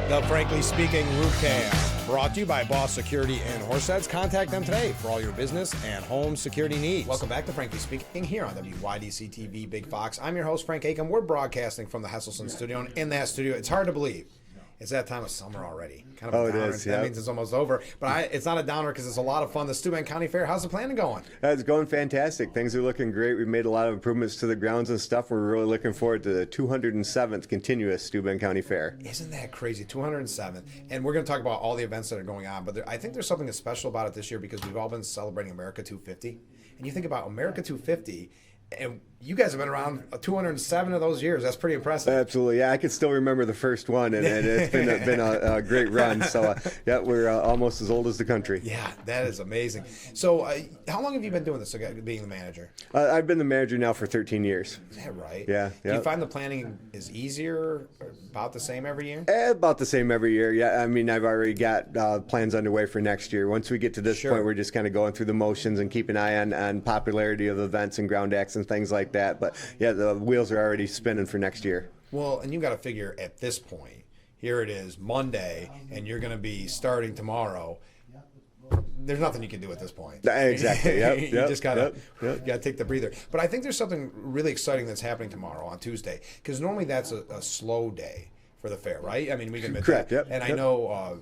The Frankly Speaking Rootcast, brought to you by Boss Security and Horseheads. Contact them today for all your business and home security needs. Welcome back to Frankly Speaking here on WYDC TV Big Fox. I'm your host, Frank Acomb. We're broadcasting from the Hesselson studio, and in that studio, it's hard to believe it's that time of summer already. Kind of a downer. It is, That means it's almost over. But it's not a downer because it's a lot of fun. The Steuben County Fair, how's the planning going? It's going fantastic. Things are looking great. We've made a lot of improvements to the grounds and stuff. We're really looking forward to the 207th continuous Steuben County Fair. Isn't that crazy? 207th. And we're going to talk about all the events that are going on. But I think there's something that's special about it this year because we've all been celebrating America 250. And you think about America 250, and you guys have been around 207 of those years. That's pretty impressive. Absolutely. Yeah, I can still remember the first one, and it's been a great run. So, yeah, we're almost as old as the country. Yeah, that is amazing. So, how long have you been doing this, being the manager? I've been the manager now for 13 years. Is that right? Yeah. Do you find the planning is easier, or about the same every year? About the same every year. Yeah, I mean, I've already got plans underway for next year. Once we get to this point, we're just kind of going through the motions and keep an eye on popularity of events and ground acts and things like that. But yeah, the wheels are already spinning for next year. Well, and you got to figure at this point, here it is Monday, and you're going to be starting tomorrow. There's nothing you can do at this point. Exactly. Yep. You just gotta take the breather. But I think there's something really exciting that's happening tomorrow on Tuesday, because normally that's a slow day for the fair, right? I mean, we can admit Correct. that. Yep. And I know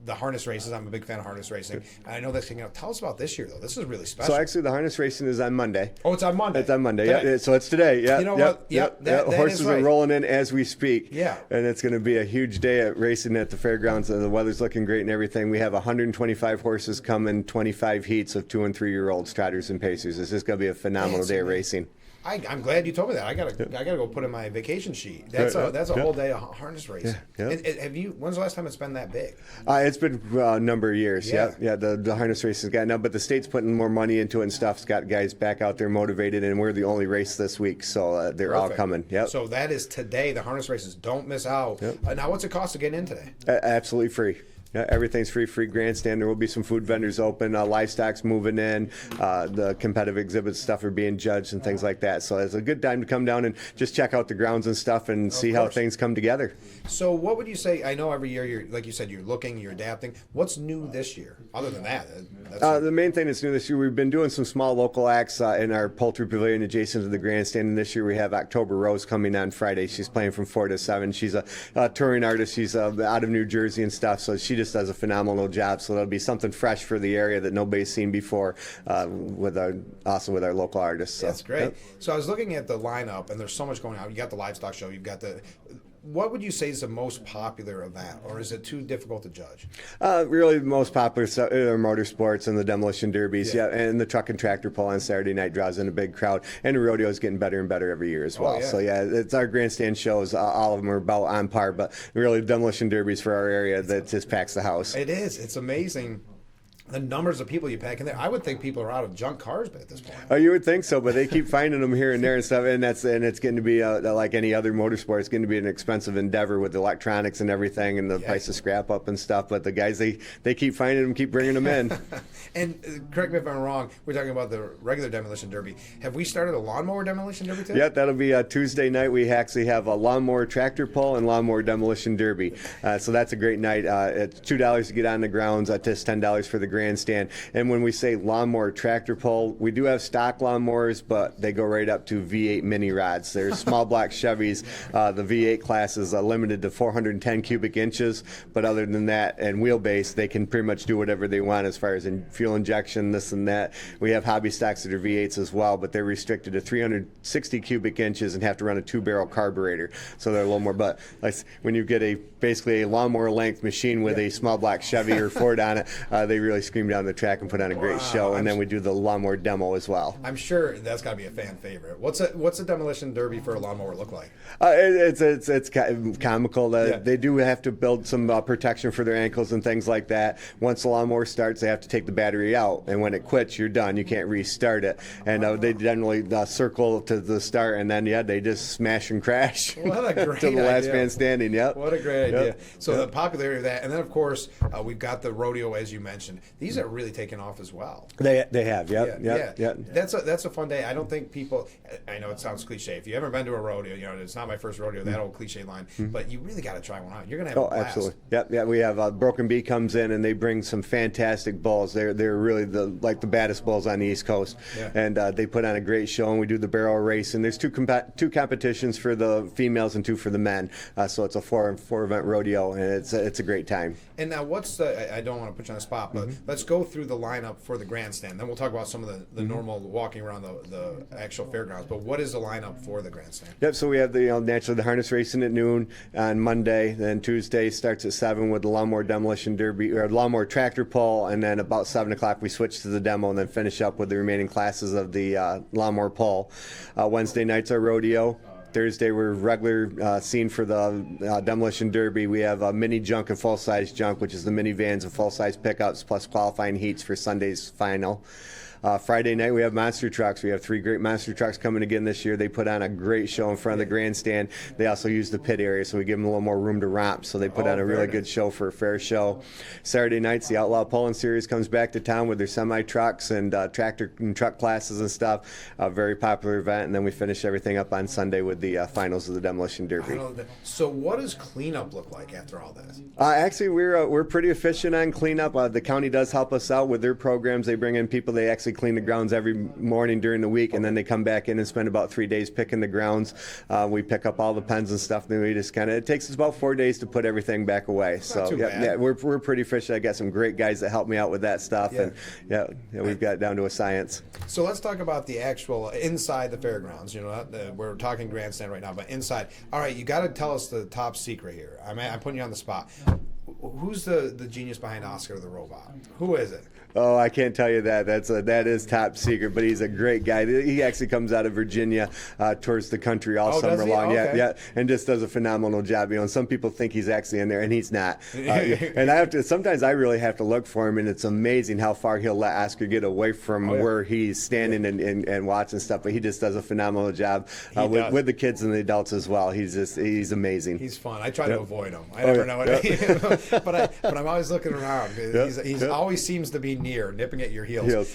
the harness races. I'm a big fan of harness racing. And I know that's kicking out. Tell us about this year, though. This is really special. So actually, the harness racing is on Monday. Oh, it's on Monday. It's on Monday. Today. Yeah. So it's today. Yeah. You know what? Yep. That horses is right. are rolling in as we speak. Yeah. And it's going to be a huge day at racing at the fairgrounds. The weather's looking great and everything. We have 125 horses coming, 25 heats of 2- and 3-year-olds, trotters and pacers. It's just going to be a phenomenal day of racing. I'm glad you told me that. I gotta go put in my vacation sheet. That's a whole day of harness racing. Yeah. Have you? When's the last time it's been that big? It's been a number of years. Yeah. Yeah. The harness racing's got now, but the state's putting more money into it and stuff. It's got guys back out there motivated, and we're the only race this week, so they're all coming. Yep. So that is today. The harness races. Don't miss out. Yep. Now, what's it cost to get in today? Absolutely free. Yeah, everything's free grandstand. There will be some food vendors open, livestock's moving in, the competitive exhibit stuff are being judged and things like that. So it's a good time to come down and just check out the grounds and stuff and see how things come together. So what would you say? I know every year you're, like you said, you're looking, you're adapting. What's new this year? Other than that, the main thing that's new this year, we've been doing some small local acts in our poultry pavilion adjacent to the grandstand. And this year we have October Rose coming on Friday. She's playing from 4 to 7. She's a touring artist. She's out of New Jersey and stuff. So she just does a phenomenal job. So that'll be something fresh for the area that nobody's seen before with our local artists. So, that's great. Yep. So I was looking at the lineup, and there's so much going on. You got the livestock show. You've got the. What would you say is the most popular event, or is it too difficult to judge? Really, the most popular stuff are motorsports and the demolition derbies, and the truck and tractor pull on Saturday night draws in a big crowd. And the rodeo is getting better and better every year as well. So it's our grandstand shows. All of them are about on par, but really, demolition derbies for our area that just packs the house. It is. It's amazing. The numbers of people you pack in there, I would think people are out of junk cars at this point. Oh, you would think so, but they keep finding them here and there and stuff, and it's going to be like any other motorsport. It's going to be an expensive endeavor with electronics and everything, and the price of scrap up and stuff. But the guys, they keep finding them, keep bringing them in. And correct me if I'm wrong. We're talking about the regular demolition derby. Have we started a lawnmower demolition derby too? Yeah, that'll be Tuesday night. We actually have a lawnmower tractor pull and lawnmower demolition derby. So that's a great night. It's $2 to get on the grounds. Just $10 for the grandstand. And when we say lawnmower tractor pull, we do have stock lawnmowers, but they go right up to V8 mini rods. They're small block Chevys. The V8 class is limited to 410 cubic inches, but other than that and wheelbase, they can pretty much do whatever they want as far as fuel injection, this and that. We have hobby stocks that are V8s as well, but they're restricted to 360 cubic inches and have to run a 2-barrel carburetor, so they're a little more. But like when you get basically a lawnmower length machine with a small block Chevy or Ford on it, they really scream down the track and put on a great show. And then we do the lawnmower demo as well. I'm sure that's got to be a fan favorite. What's a demolition derby for a lawnmower look like? It's comical. They do have to build some protection for their ankles and things like that. Once the lawnmower starts, they have to take the battery out, and when it quits, you're done. You can't restart it. And they generally circle to the start, and then they just smash and crash. What a great to the last idea. man standing. Yep. What a great idea. So the popularity of that, and then of course we've got the rodeo, as you mentioned. these are really taken off as well. They have, yep. That's a fun day. I don't think people. I know it sounds cliche. If you ever been to a rodeo, it's not my first rodeo. That old cliche line, but you really got to try one out. You're gonna have a blast. Absolutely. Yeah. We have Broken Bee comes in and they bring some fantastic bulls. They're really the baddest bulls on the East Coast, and they put on a great show. And we do the barrel race, and there's two competitions for the females and 2 for the men. So it's a four event rodeo, and it's a great time. And now, I don't want to put you on the spot, but let's go through the lineup for the grandstand. Then we'll talk about some of the normal walking around the actual fairgrounds. But what is the lineup for the grandstand? Yep. So we have naturally the harness racing at noon on Monday. Then Tuesday starts at 7 with the lawnmower demolition derby or lawnmower tractor pull, and then about 7 o'clock we switch to the demo, and then finish up with the remaining classes of the lawnmower pull. Wednesday nights are rodeo. Thursday, we're regular scene for the demolition derby. We have a mini junk and full-size junk, which is the minivans and full-size pickups, plus qualifying heats for Sunday's final. Friday night, we have monster trucks. We have 3 great monster trucks coming again this year. They put on a great show in front of the grandstand. They also use the pit area, so we give them a little more room to romp. So they put on a really good show for a fair show. Saturday nights, the Outlaw Pulling Series comes back to town with their semi-trucks and tractor and truck classes and stuff. A very popular event. And then we finish everything up on Sunday with the finals of the Demolition Derby. So what does cleanup look like after all this? Actually, we're pretty efficient on cleanup. The county does help us out with their programs. They bring in people. They actually clean the grounds every morning during the week, and then they come back in and spend about 3 days picking the grounds. We pick up all the pens and stuff, and we just it takes us about 4 days to put everything back away. So we're pretty efficient. I got some great guys that help me out with that stuff, and we've got it down to a science. So let's talk about the actual inside the fairgrounds. We're talking grandstand right now, but inside. All right, you got to tell us the top secret here. I'm putting you on the spot. Who's the genius behind Oscar the Robot? Who is it? Oh, I can't tell you that. That is top secret, but he's a great guy. He actually comes out of Virginia, tours the country all summer long. Okay. And just does a phenomenal job. And some people think he's actually in there, and he's not. And sometimes I really have to look for him, and it's amazing how far he'll let Oscar get away from where he's standing and watching stuff. But he just does a phenomenal job with the kids and the adults as well. He's amazing. He's fun. I try to avoid him. I never know what. But I'm always looking around. He always seems to be near, nipping at your heels.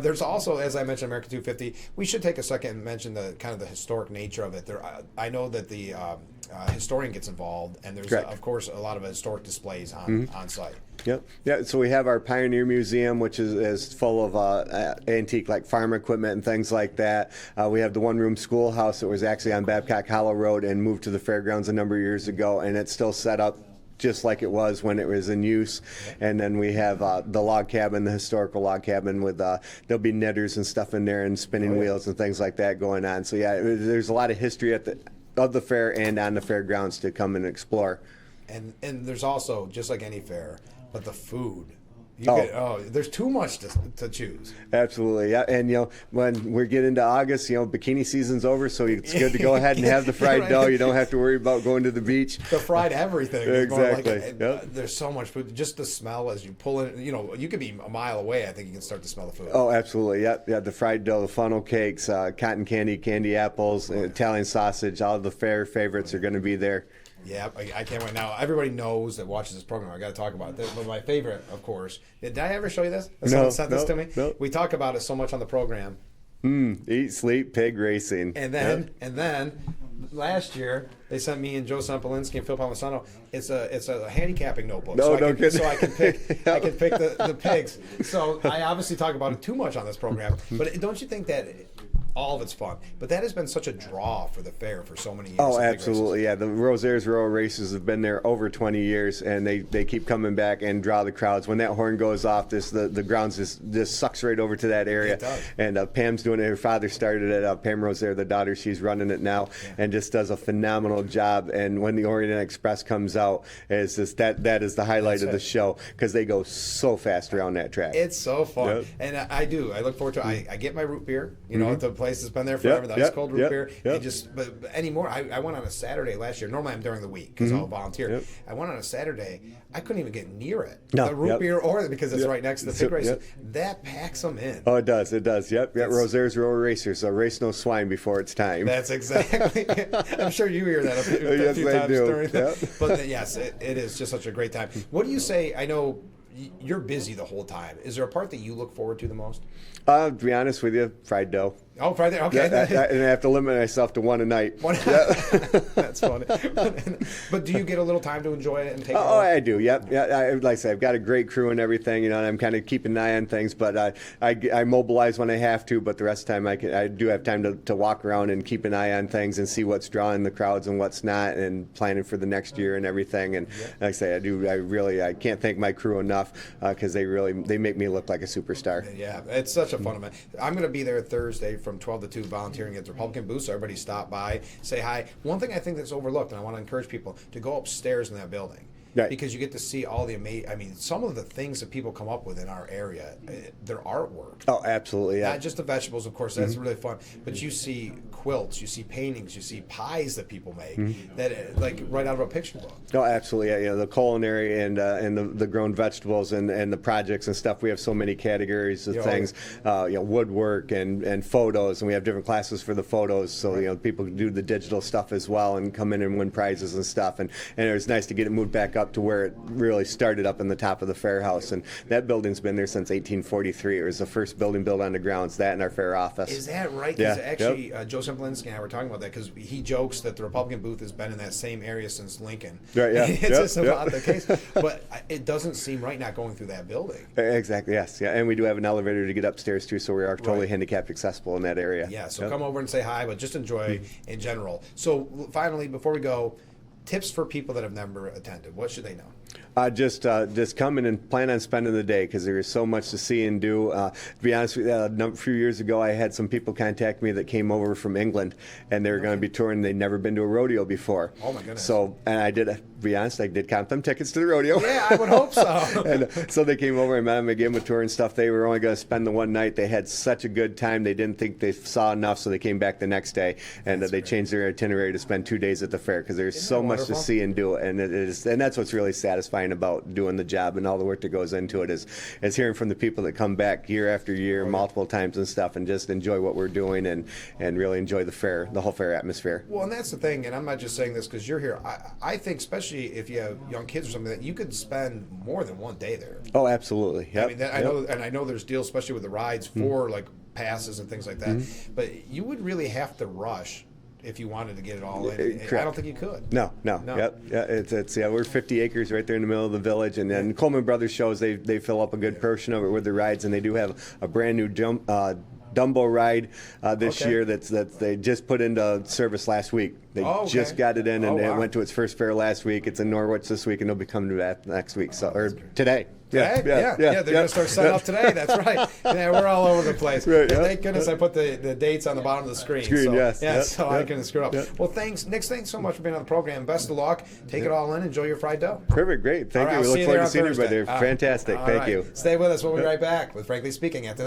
There's also, as I mentioned, America 250. We should take a second and mention the kind of the historic nature of it. I know that the historian gets involved, and there's of course a lot of historic displays on site. So we have our Pioneer Museum, which is full of antique like farm equipment and things like that. We have the one-room schoolhouse that was actually on Babcock Hollow Road and moved to the fairgrounds a number of years ago, and it's still set up just like it was when it was in use. And then we have the log cabin, the historical log cabin with there'll be knitters and stuff in there and spinning wheels and things like that going on. So there's a lot of history of the fair and on the fairgrounds to come and explore. And there's also, just like any fair, but the food. There's too much to choose. Absolutely, yeah. And when we get into August, bikini season's over, so it's good to go ahead and have the fried dough. You don't have to worry about going to the beach. The fried everything. Exactly. There's so much food. Just the smell as you pull in. You could be a mile away. I think you can start to smell the food. Oh, absolutely. Yeah. The fried dough, the funnel cakes, cotton candy apples, Italian sausage. All of the fair favorites are going to be there. Yeah, I can't wait. Now, everybody knows that watches this program. I got to talk about it. But my favorite, of course, did I ever show you this? Someone sent this to me? No. We talk about it so much on the program. Eat, sleep, pig racing. And then last year, they sent me and Joe Sempolinski and Phil Palmisano. It's a handicapping notebook. So I can pick the pigs. So I obviously talk about it too much on this program. But don't you think that all of it's fun? But that has been such a draw for the fair for so many years. Oh, absolutely. Yeah, the Rosaires Royal Races have been there over 20 years, and they keep coming back and draw the crowds. When that horn goes off, the grounds just sucks right over to that area. It does. And Pam's doing it. Her father started it. Pam Rosaire, the daughter, she's running it now, and just does a phenomenal job. And when the Orient Express comes out, it's just that is the highlight of the show, because they go so fast around that track. It's so fun. And I look forward to it. I get my root beer, the place has been there forever. The ice cold root beer. But anymore, I went on a Saturday last year. Normally I'm during the week because I'll volunteer. I went on a Saturday. I couldn't even get near it. The root beer, or because it's right next to the pig race. That packs them in. Oh, it does. Yep. Rosaires Royal Racers. So race no swine before it's time. That's exactly. I'm sure you hear that a few times during that. But yes, it is just such a great time. What do you say? I know you're busy the whole time. Is there a part that you look forward to the most? To be honest with you, fried dough. Oh, fried dough. Okay. And I have to limit myself to one a night. That's funny. But do you get a little time to enjoy it and take it? Oh, I do. Yep. Yeah. Like I said, I've got a great crew and everything, and I'm kind of keeping an eye on things. But I mobilize when I have to. But the rest of the time, I do have time to walk around and keep an eye on things and see what's drawing the crowds and what's not, and planning for the next year and everything. And like I say, I can't thank my crew enough because they make me look like a superstar. Yeah, it's such a fun event. I'm going to be there Thursday from 12 to 2 volunteering at the Republican booth, so everybody stop by, say hi. One thing I think that's overlooked, and I want to encourage people to go upstairs in that building. Right. Because you get to see all the some of the things that people come up with in our area, their artwork. Oh, absolutely, yeah. Not just the vegetables, of course, that's really fun, but you see quilts, you see paintings, you see pies that people make that like right out of a picture book. Oh, absolutely, yeah. The culinary and the grown vegetables and the projects and stuff. We have so many categories of things, woodwork and photos, and we have different classes for the photos. So people do the digital stuff as well and come in and win prizes and stuff. And it was nice to get it moved back up to where it really started up in the top of the fair house, and that building's been there since 1843. It was the first building built on the grounds, that and our fair office. Is that right? Yeah. Actually, Joe Simplinsky and I were talking about that because he jokes that the Republican booth has been in that same area since Lincoln. Right, yeah. It's just about the case. But it doesn't seem right not going through that building. Exactly, yes. Yeah, and we do have an elevator to get upstairs too, so we are totally handicapped accessible in that area. Yeah, so come over and say hi, but just enjoy in general. So finally, before we go, tips for people that have never attended. What should they know? Just come in and plan on spending the day because there is so much to see and do. To be honest with you, a few years ago, I had some people contact me that came over from England, and they were going to be touring. They'd never been to a rodeo before. Oh, my goodness. So, and I did, to be honest, I did count them tickets to the rodeo. Yeah, I would hope so. And so they came over and met them, I gave them a tour and stuff. They were only going to spend the one night. They had such a good time. They didn't think they saw enough, so they came back the next day, and they changed their itinerary to spend 2 days at the fair because there's so much to see and do. And and that's what's really satisfying about doing the job and all the work that goes into it is hearing from the people that come back year after year, multiple times and stuff, and just enjoy what we're doing and really enjoy the fair, the whole fair atmosphere. Well, and that's the thing, and I'm not just saying this because you're here. I think, especially if you have young kids or something, that you could spend more than one day there. Oh, absolutely. Yep. I mean, I know there's deals, especially with the rides for like passes and things like that. But you would really have to rush if you wanted to get it all in. I don't think you could. No. Yep. Yeah, we're 50 acres right there in the middle of the village, and then Coleman Brothers shows they fill up a good portion of it with the rides, and they do have a brand new Dumbo ride this year that they just put into service last week. They just got it in, and it went to its first fair last week. It's in Norwich this week, and it'll be coming to that next week, or today. Yeah, they're going to start setting up today. That's right. Yeah, we're all over the place. Right, Thank goodness I put the dates on the bottom of the screen. So I couldn't screw up. Well, thanks, Nick. Thanks so much for being on the program. Best of luck. Take it all in. Enjoy your fried dough. Perfect. Great. Thank you. We look forward to seeing everybody there. Fantastic. Thank you. Stay with us. We'll be right back with Frankly Speaking after